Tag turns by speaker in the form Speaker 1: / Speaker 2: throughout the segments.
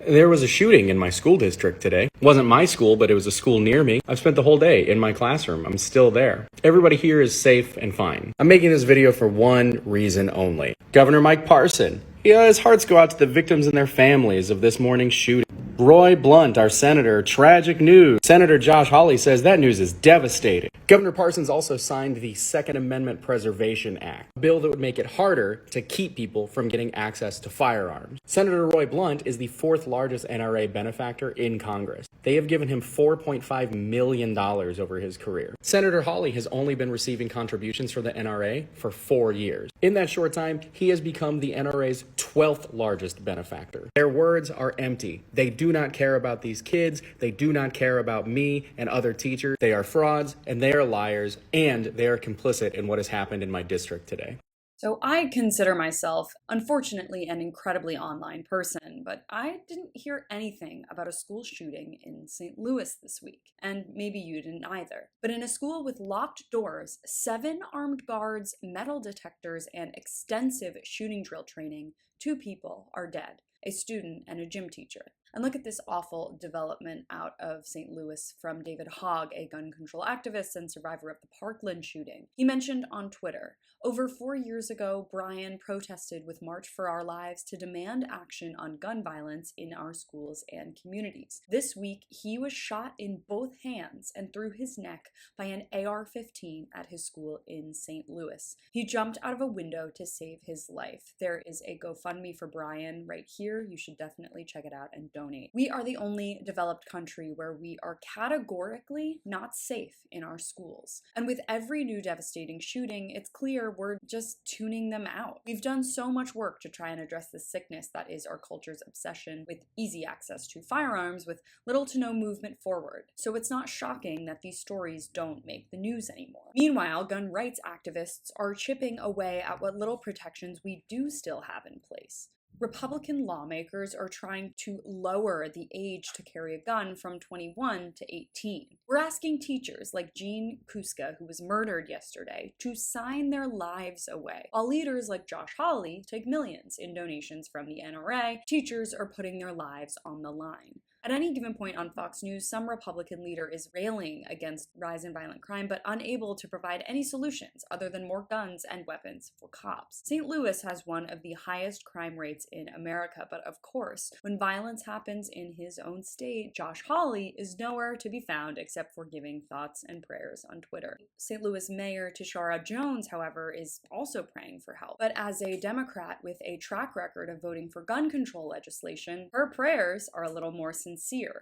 Speaker 1: There was a shooting in my school district today. It wasn't my school, but it was a school near me. I've spent the whole day in my classroom. I'm still there. Everybody here is safe and fine. I'm making this video for one reason only. Governor Mike Parson. His hearts go out to the victims and their families of this morning's shooting. Roy Blunt, our senator, tragic news. Senator Josh Hawley says that news is devastating. Governor Parsons also signed the Second Amendment Preservation Act, a bill that would make it harder to keep people from getting access to firearms. Senator Roy Blunt is the fourth largest NRA benefactor in Congress. They have given him $4.5 million over his career. Senator Hawley has only been receiving contributions from the NRA for 4 years. In that short time, he has become the NRA's 12th largest benefactor. Their words are empty. They do not care about these kids. They do not care about me and other teachers. They are frauds and they are liars, and they are complicit in what has happened in my district today.
Speaker 2: So I consider myself, unfortunately, an incredibly online person, but I didn't hear anything about a school shooting in St. Louis this week, and maybe you didn't either. But in a school with locked doors, 7 armed guards, metal detectors, and extensive shooting drill training, 2 people are dead, a student and a gym teacher. And look at this awful development out of St. Louis from David Hogg, a gun control activist and survivor of the Parkland shooting. He mentioned on Twitter, over 4 years ago, Brian protested with March for Our Lives to demand action on gun violence in our schools and communities. This week, he was shot in both hands and through his neck by an AR-15 at his school in St. Louis. He jumped out of a window to save his life. There is a GoFundMe for Brian right here. You should definitely check it out and donate. We are the only developed country where we are categorically not safe in our schools. And with every new devastating shooting, it's clear we're just tuning them out. We've done so much work to try and address the sickness that is our culture's obsession with easy access to firearms with little to no movement forward. So it's not shocking that these stories don't make the news anymore. Meanwhile, gun rights activists are chipping away at what little protections we do still have in place. Republican lawmakers are trying to lower the age to carry a gun from 21 to 18. We're asking teachers like Jean Kuska, who was murdered yesterday, to sign their lives away. While leaders like Josh Hawley take millions in donations from the NRA, teachers are putting their lives on the line. At any given point on Fox News, some Republican leader is railing against rise in violent crime, but unable to provide any solutions other than more guns and weapons for cops. St. Louis has one of the highest crime rates in America, but of course, when violence happens in his own state, Josh Hawley is nowhere to be found except for giving thoughts and prayers on Twitter. St. Louis Mayor Tishara Jones, however, is also praying for help. But as a Democrat with a track record of voting for gun control legislation, her prayers are a little more sincere.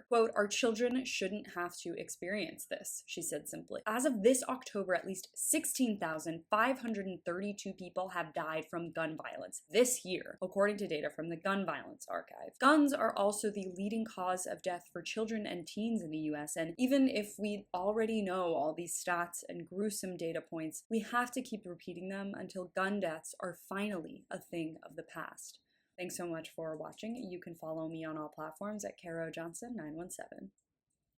Speaker 2: Quote, "Our children shouldn't have to experience this," she said simply. As of this October, at least 16,532 people have died from gun violence this year, according to data from the Gun Violence Archive. Guns are also the leading cause of death for children and teens in the US, and even if we already know all these stats and gruesome data points, we have to keep repeating them until gun deaths are finally a thing of the past. Thanks so much for watching. You can follow me on all platforms at Caro Johnson 917.